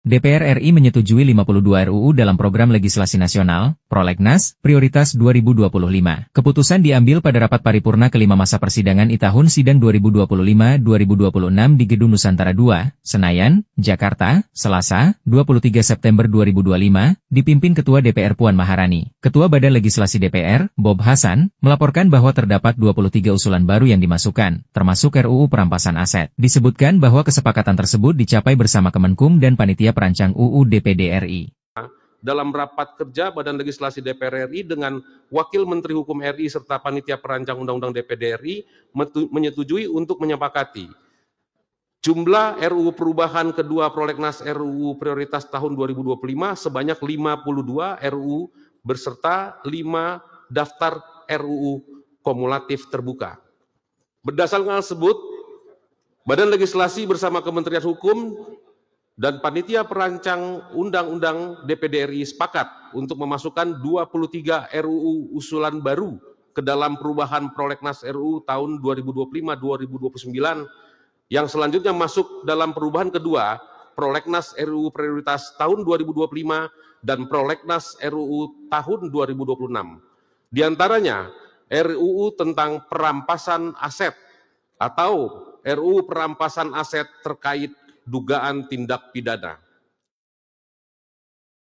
DPR RI menyetujui 52 RUU dalam program legislasi nasional, Prolegnas, Prioritas 2025. Keputusan diambil pada rapat paripurna kelima masa persidangan I tahun sidang 2025-2026 di Gedung Nusantara II, Senayan, Jakarta, Selasa, 23 September 2025, dipimpin Ketua DPR Puan Maharani. Ketua Badan Legislasi DPR, Bob Hasan, melaporkan bahwa terdapat 23 usulan baru yang dimasukkan, termasuk RUU perampasan aset. Disebutkan bahwa kesepakatan tersebut dicapai bersama Kemenkum dan Panitia Perancang UU DPD RI. Dalam rapat kerja Badan Legislasi DPR RI dengan Wakil Menteri Hukum RI serta Panitia Perancang Undang-Undang DPD RI menyetujui untuk menyepakati jumlah RUU perubahan kedua Prolegnas RUU Prioritas tahun 2025 sebanyak 52 RUU beserta 5 daftar RUU kumulatif terbuka. Berdasarkan hal tersebut, Badan Legislasi bersama Kementerian Hukum dan Panitia Perancang Undang-Undang DPD RI sepakat untuk memasukkan 23 RUU usulan baru ke dalam perubahan Prolegnas RUU tahun 2025-2029 yang selanjutnya masuk dalam perubahan kedua Prolegnas RUU Prioritas tahun 2025 dan Prolegnas RUU tahun 2026. Di antaranya RUU tentang perampasan aset atau RUU perampasan aset terkait dugaan tindak pidana.